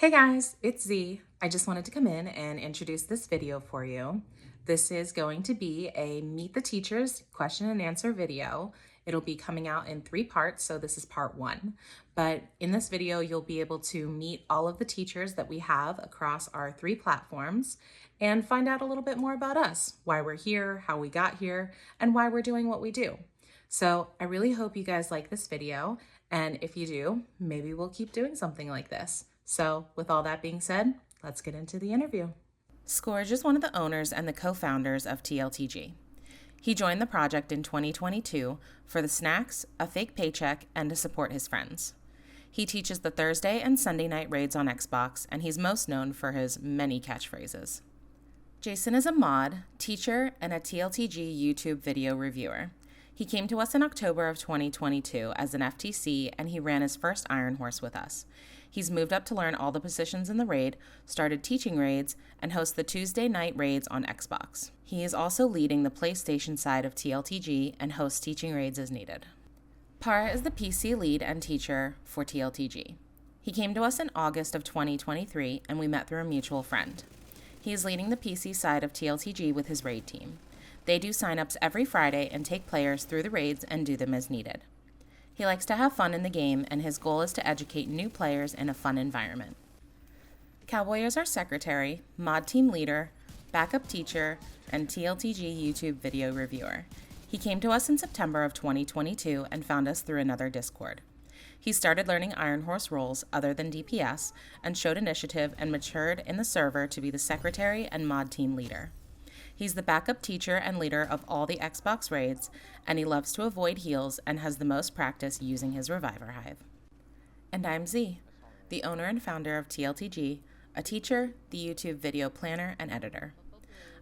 Hey guys, it's Zee. I just wanted to come in and introduce this video for you. This is going to be a Meet the Teachers question and answer video. It'll be coming out in 3 parts, so this is part 1. But in this video, you'll be able to meet all of the teachers that we have across our 3 platforms and find out a little bit more about us, why we're here, how we got here, and why we're doing what we do. So I really hope you guys like this video, and if you do, maybe we'll keep doing something like this. So with all that being said, let's get into the interview. Skorge is one of the owners and the co-founders of TLTG. He joined the project in 2022 for the snacks, a fake paycheck, and to support his friends. He teaches the Thursday and Sunday night raids on Xbox, and he's most known for his many catchphrases. Jaysin is a mod, teacher, and a TLTG YouTube video reviewer. He came to us in October of 2022 as an FTC, and he ran his first Iron Horse with us. He's moved up to learn all the positions in the raid, started teaching raids, and hosts the Tuesday night raids on Xbox. He is also leading the PlayStation side of TLTG and hosts teaching raids as needed. Para is the PC lead and teacher for TLTG. He came to us in August of 2023, and we met through a mutual friend. He is leading the PC side of TLTG with his raid team. They do signups every Friday and take players through the raids and do them as needed. He likes to have fun in the game, and his goal is to educate new players in a fun environment. Cowboy is our secretary, mod team leader, backup teacher, and TLTG YouTube video reviewer. He came to us in September of 2022 and found us through another Discord. He started learning Iron Horse roles other than DPS and showed initiative and matured in the server to be the secretary and mod team leader. He's the backup teacher and leader of all the Xbox raids, and he loves to avoid heals and has the most practice using his Reviver Hive. And I'm Zee, the owner and founder of TLTG, a teacher, the YouTube video planner, and editor.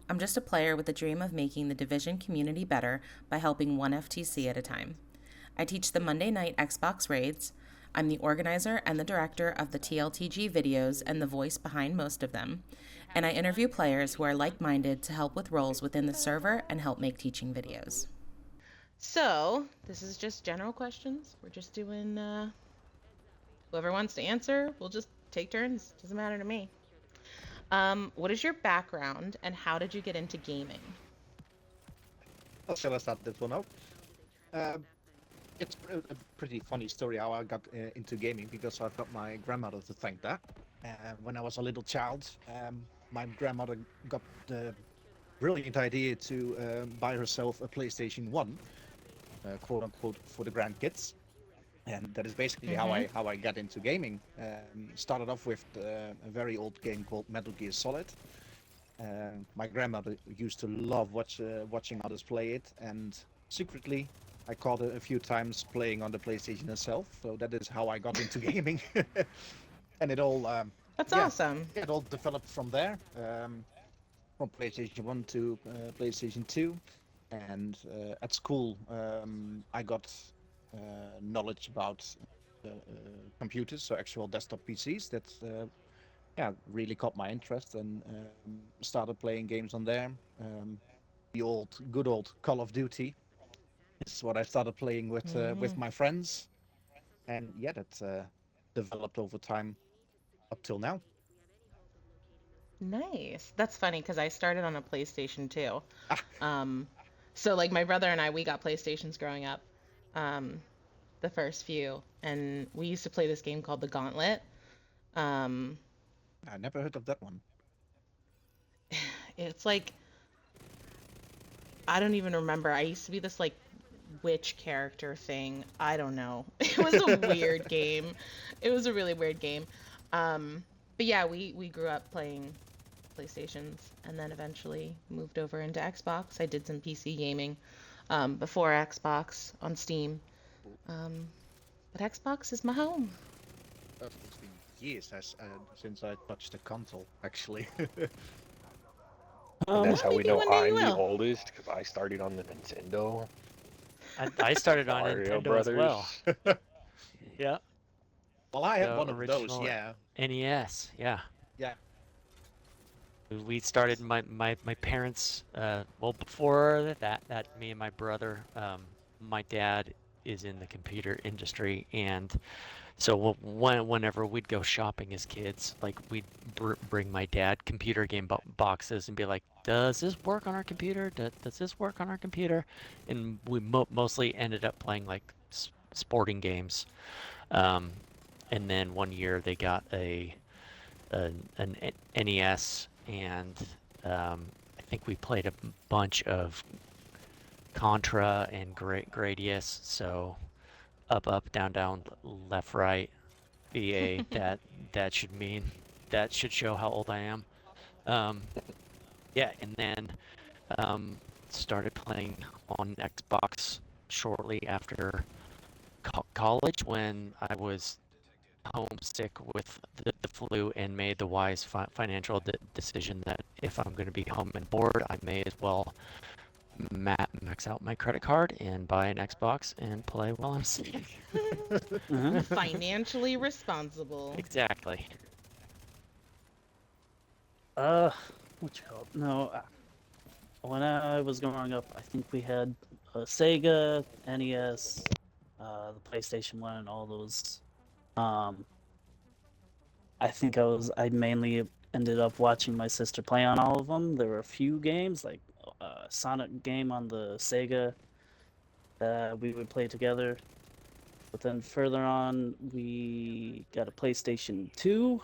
I'm just a player with the dream of making the Division community better by helping one FTC at a time. I teach the Monday night Xbox raids. I'm the organizer and the director of the TLTG videos and the voice behind most of them. And I interview players who are like-minded to help with roles within the server and help make teaching videos. So, this is just general questions. We're just doing, whoever wants to answer, we'll just take turns. Doesn't matter to me. What is your background and how did you get into gaming? Shall I start this one out? It's a pretty funny story how I got into gaming, because I've got my grandmother to thank there. When I was a little child, my grandmother got the brilliant idea to buy herself a PlayStation 1, quote unquote, for the grandkids. And that is basically how I got into gaming. Started off with a very old game called Metal Gear Solid. My grandmother used to love watching others play it, and secretly I caught her a few times playing on the PlayStation herself. So that is how I got into gaming. And it all That's awesome. it all developed from there, from PlayStation 1 to PlayStation 2. And at school I got knowledge about computers, so actual desktop PCs. That really caught my interest, and started playing games on there. The good old Call of Duty is what I started playing with my friends, and that developed over time up till now. Nice. That's funny because I started on a PlayStation too. Ah, So like my brother and I, we got PlayStations growing up, um, the first few, and we used to play this game called The Gauntlet. Um, I never heard of that one. it's like I don't even remember. I used to be this like witch character thing. I don't know. It was a weird game. It was a really weird game. But yeah, we grew up playing PlayStations and then eventually moved over into Xbox. I did some PC gaming before Xbox on Steam. Um, but Xbox is my home. It's been years since I touched a console, actually. And that's Well, how we maybe know one day you I'm the will. oldest, because I started on the Nintendo. I started on Mario Nintendo Brothers. as well. Yeah, Well, I had the one of those, original yeah. NES. Yeah, Yeah. we started my parents. Well, before that me and my brother. My dad is in the computer industry, and so whenever we'd go shopping as kids, like we'd bring my dad computer game boxes and be like, "Does this work on our computer? Does this work on our computer?" And we mostly ended up playing like sporting games. Um, and then one year they got an NES, and I think we played a bunch of Contra and Gradius. So up, down, down, left, right, BA. That should show how old I am. Um, yeah, and then started playing on Xbox shortly after college when I was homesick with the flu and made the wise financial decision that if I'm going to be home and bored, I may as well max out my credit card and buy an Xbox and play while I'm sick. Financially responsible. Exactly. What you call it? No, when I was growing up, I think we had a Sega, NES, the PlayStation 1, and all those. I think I mainly ended up watching my sister play on all of them. There were a few games, like Sonic game on the Sega, that we would play together. But then further on, we got a PlayStation 2.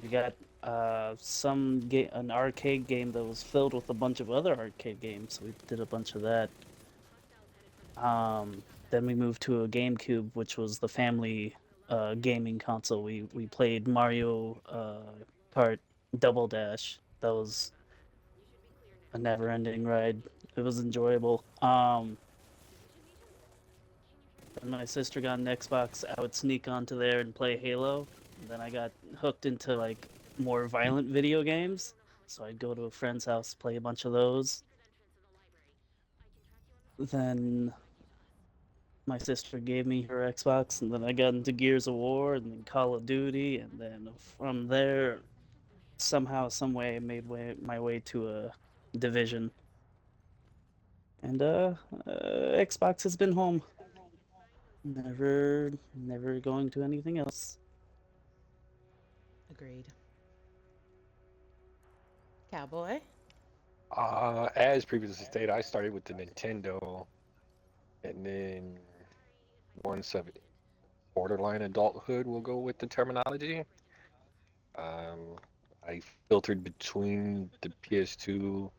We got an arcade game that was filled with a bunch of other arcade games. So we did a bunch of that. Then we moved to a GameCube, which was the family gaming console. We played Mario Kart Double Dash. That was a never-ending ride. It was enjoyable. When my sister got an Xbox, I would sneak onto there and play Halo. And then I got hooked into like more violent video games, so I'd go to a friend's house, play a bunch of those. Then my sister gave me her Xbox, and then I got into Gears of War, and then Call of Duty, and then from there, somehow, some way, I made my way to a Division. And Xbox has been home. Never going to anything else. Agreed. Cowboy? As previously stated, I started with the Nintendo, and then once of borderline adulthood, we'll go with the terminology. I filtered between the PS2,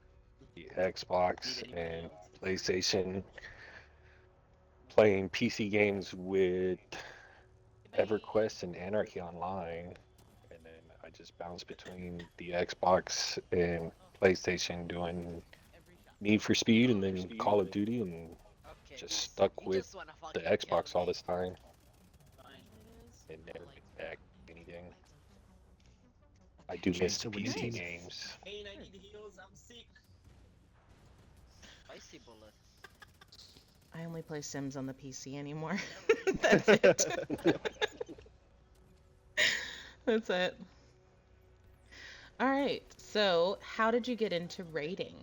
the Xbox, and PlayStation, playing PC games with EverQuest and Anarchy Online, and then I just bounced between the Xbox and PlayStation doing Need for Speed and then Call of Duty, and just stuck with the Xbox all this time and never went back to anything. I do miss the PC games. I only play Sims on the PC anymore. That's it. That's it. All right. So, how did you get into raiding?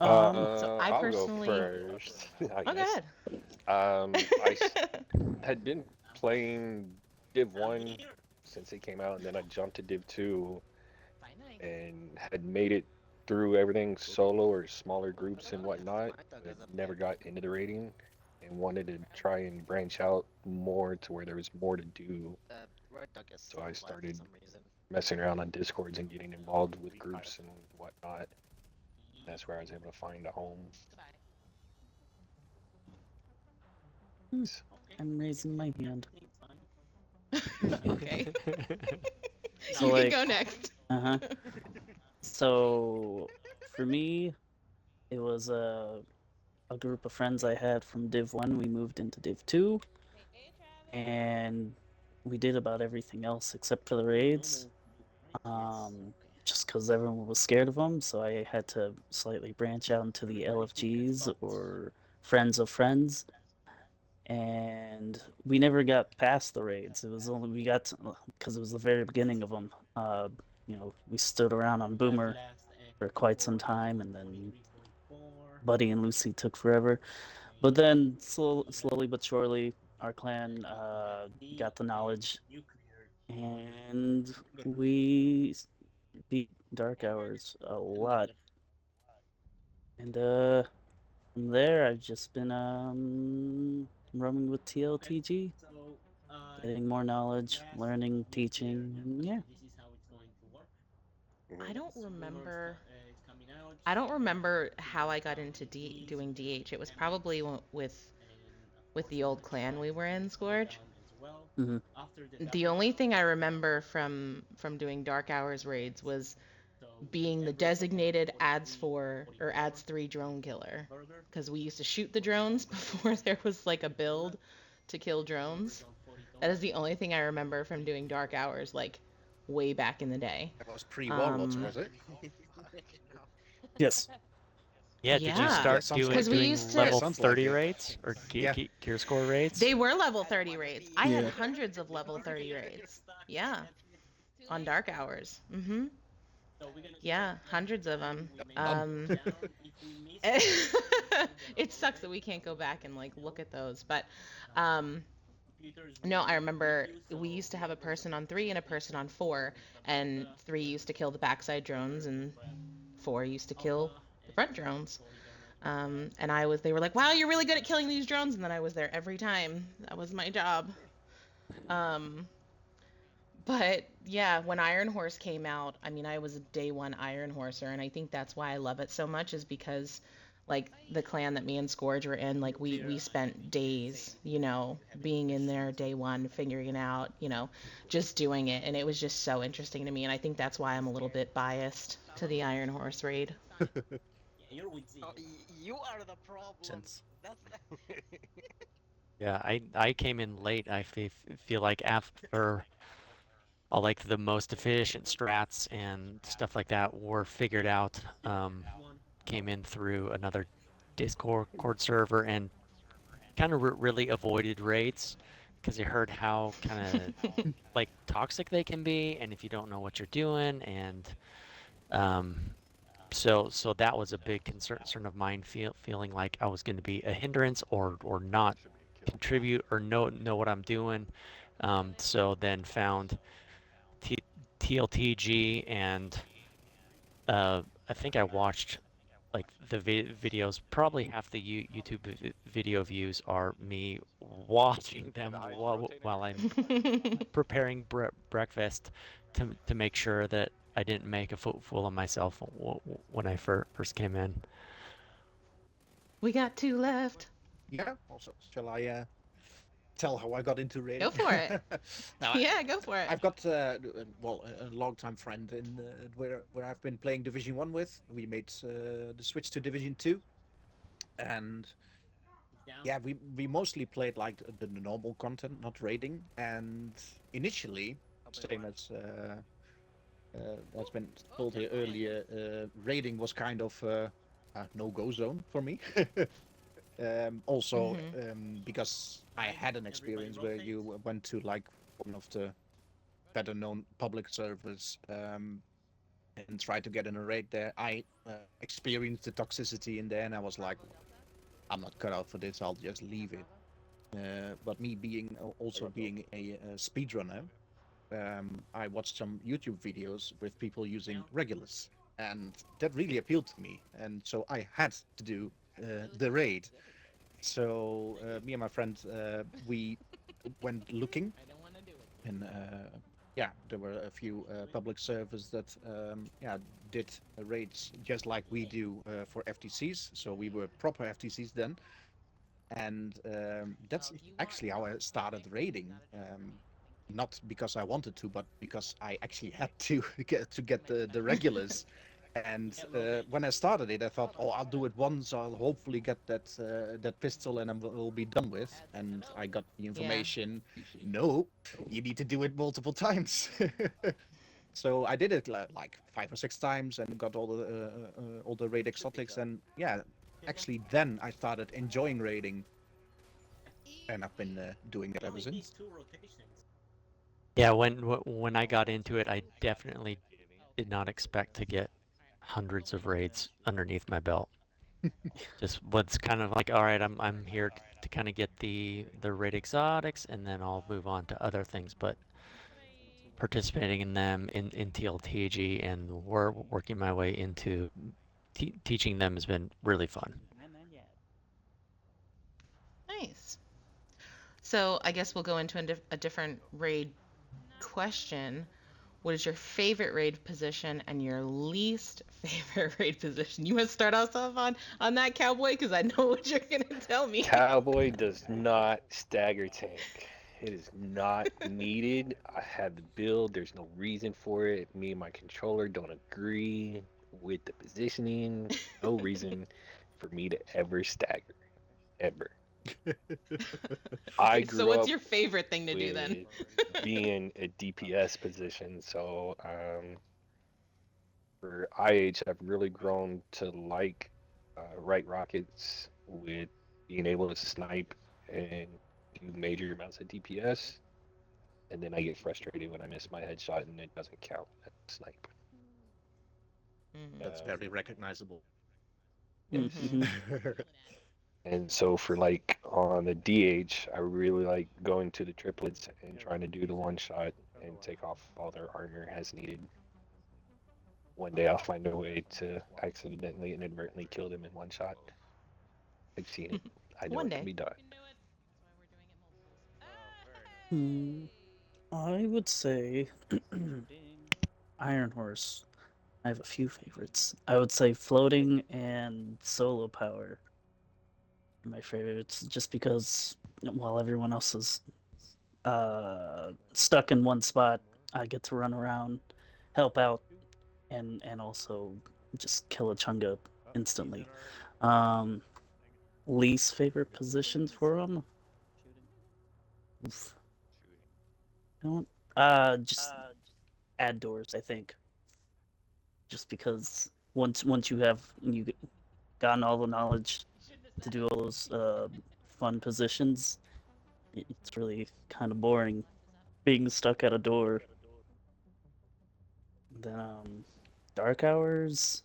So I I'll personally. go first, I Oh, guess. good. Had been playing Div 1 since it came out, and then I jumped to Div 2 and had made it through everything solo or smaller groups and whatnot, but never got into the raiding and wanted to try and branch out more to where there was more to do. So I started messing around on Discords and getting involved with groups and whatnot. That's where I was able to find a home. I'm raising my hand. Okay. So, You can like, go next. So for me, it was a group of friends I had from Div 1. We moved into Div 2, and we did about everything else except for the raids. Just because everyone was scared of them, so I had to slightly branch out into the LFGs or Friends of Friends. And we never got past the raids. It was only because it was the very beginning of them. We stood around on Boomer for quite some time, and then Buddy and Lucy took forever. But then slowly but surely, our clan got the knowledge, and we beat Dark Hours a lot. And from there, I've just been running with TLTG, getting more knowledge, learning, teaching, and yeah. I don't remember. I don't remember how I got into doing DH. It was probably with the old clan we were in, Scourge. Mhm. The only thing I remember from doing Dark Hours raids was being the designated ads 4 or ads 3 drone killer, because we used to shoot the drones before there was like a build to kill drones. That is the only thing I remember from doing Dark Hours, like way back in the day. That was pre-Warlords, Um, was it? Yes. Yeah, did you yeah, start sounds because we doing used Yeah, to. level sounds like 30 it. raids or Yeah. gear score raids? They were level 30 raids. I had Yeah. hundreds of level 30 raids. Yeah, on Dark Hours. Yeah, hundreds of them. None. It sucks that we can't go back and like look at those, but um no, I remember we used to have a person on 3 and a person on 4, and 3 used to kill the backside drones and 4 used to kill the front drones. And they were like, wow, you're really good at killing these drones. And then I was there every time. That was my job. Um, but yeah, when Iron Horse came out, I mean, I was a day one Iron Horser. And I think that's why I love it so much, is because like the clan that me and Scourge were in, like we spent days, being in there day one, figuring it out, just doing it. And it was just so interesting to me. And I think that's why I'm a little bit biased to the Iron Horse raid. Oh, you are the problem. Since That's Yeah, I came in late. I feel like after all like the most efficient strats and stuff like that were figured out. Came in through another Discord server and kind of really avoided raids because I heard how kind of like toxic they can be, and if you don't know what you're doing, and um, so that was a big concern of mine, feeling like I was going to be a hindrance or not contribute or know what I'm doing. So then found TLTG, and I think I watched like the videos. Probably half the YouTube video views are me watching them while I'm preparing breakfast to make sure that I didn't make a fool of myself when I first came in. We got 2 left. Yeah. Also, shall I tell how I got into raiding? Go for it. Now, Yeah, go for it. I've got well, a long-time friend in where I've been playing Division 1 with. We made the switch to Division 2, and yeah, we mostly played like the normal content, not raiding. And initially, same as what's been told here earlier, raiding was kind of a no-go zone for me. Also, because I had an experience where you went to like one of the better known public servers and tried to get in a raid there. I experienced the toxicity in there, and I was like, I'm not cut out for this, I'll just leave it. But me being also being a speedrunner, I watched some YouTube videos with people using Regulus, and that really appealed to me, and so I had to do the raid. So me and my friend, we went looking, and yeah, there were a few public servers that yeah, did raids just like we do for FTCs. So we were proper FTCs then, and that's actually how I started raiding. Not because I wanted to, but because I actually had to get the regulars. And when I started it, I thought, oh, I'll do it once. I'll hopefully get that pistol, and we'll be done with. And I got the information. No, you need to do it multiple times. So I did it like 5 or 6 times and got all the raid exotics. And yeah, actually, then I started enjoying raiding, and I've been doing it ever since. Yeah, when I got into it, I definitely did not expect to get hundreds of raids underneath my belt. Just what's kind of like, all right, I'm here to kind of get the raid exotics, and then I'll move on to other things. But participating in them in TLTG and working my way into teaching them has been really fun. Nice. So I guess we'll go into a different raid question. What is your favorite raid position and your least favorite raid position? You want to start us off on that, Cowboy, because I know what you're gonna tell me. Cowboy does not stagger tank. It is not needed. I have the build. There's no reason for it. Me and my controller don't agree with the positioning. No reason for me to ever stagger. Ever. I Okay, so grew what's up your favorite thing to do then? with being a DPS position, so for IH, I've really grown to like right rockets with being able to snipe and do major amounts of DPS. And then I get frustrated when I miss my headshot and it doesn't count as a snipe. That's Um, very recognizable. yes. Mm-hmm. And so for like on the DH, I really like going to the triplets and trying to do the one shot and take off all their armor as needed. One day I'll find a way to accidentally, inadvertently kill them in one shot. I've seen it. I know One it can day. be done. I would say Iron Horse. I have a few favorites. I would say floating and solo power are my favorites, just because while everyone else is stuck in one spot, I get to run around, help out, and also just kill a chunga instantly. Um, Least favorite positions for them? Oof. Don't just add doors. I think just because once you gotten all the knowledge to do all those fun positions, it's really kind of boring being stuck at a door. Then dark hours.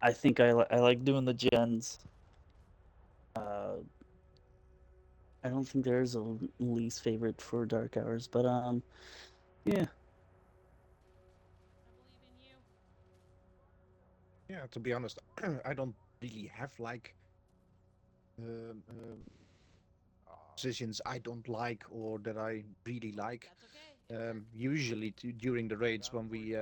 I think I like doing the gens. Uh, I don't think there's a least favorite for dark hours, but yeah. Yeah, to be honest, I don't really have like um, um, positions I don't like or that I really like. Usually, during the raids when we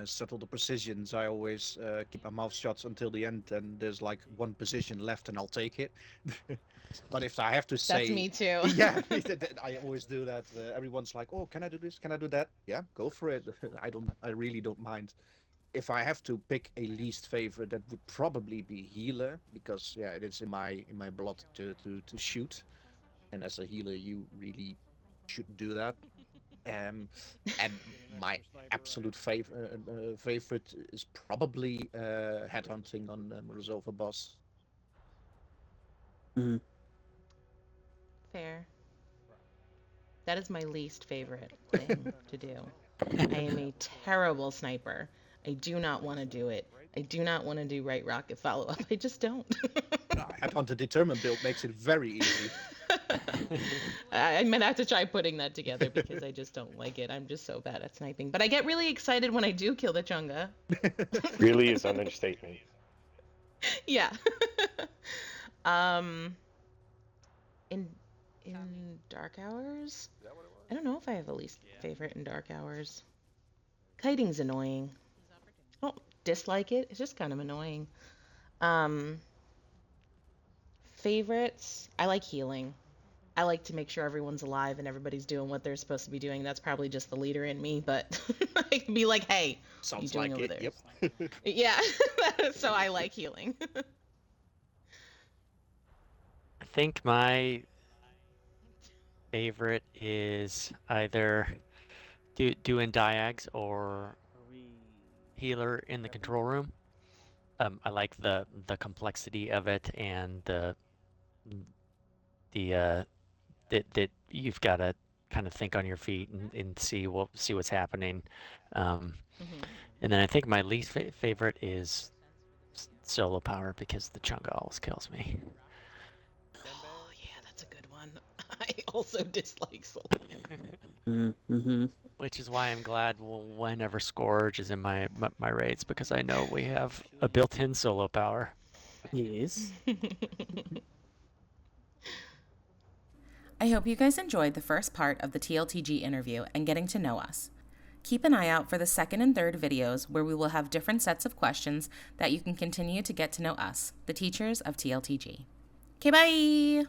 settle the positions, I always keep my mouth shut until the end, and there's like one position left, and I'll take it. But if I have to That's say, me too. yeah, I always do that. Everyone's like, "Oh, can I do this? Can I do that?" Yeah, go for it. I really don't mind. If I have to pick a least favorite, that would probably be healer, because yeah, it is in my blood to shoot, and as a healer, you really shouldn't do that. And my absolute favorite is probably headhunting on Resolve a boss. Mm. Fair. That is my least favorite thing to do. I am a terrible sniper. I do not want to do it. I do not want to do right rocket follow up. I just don't. Headhunter determined build makes it very easy. I might have to try putting that together because I just don't like it. I'm just so bad at sniping. But I get really excited when I do kill the chunga. Really is an understatement. Yeah. um in in dark hours, I don't know if I have a least favorite in dark hours. Kiting's annoying. I don't dislike it. It's just kind of annoying. Um Favorites, I like healing. I like to make sure everyone's alive and everybody's doing what they're supposed to be doing. That's probably just the leader in me, but I can be like, "Hey, what are you Sounds doing like over it. there?" Yep. Yeah. So I like healing. I think my favorite is either doing diags or healer in the control room. I like the complexity of it and the that you've got to kind of think on your feet and see what's happening. Um, Mhm. and then I think my least favorite is solo power because the Chunga always kills me. Oh yeah, that's a good one. I also dislike soul. Mm-hmm. Which is why I'm glad whenever Skorge is in my raids, because I know we have a built-in solo power. Yes. I hope you guys enjoyed the first part of the TLTG interview and getting to know us. Keep an eye out for the second and third videos where we will have different sets of questions that you can continue to get to know us, the teachers of TLTG. Okay, bye!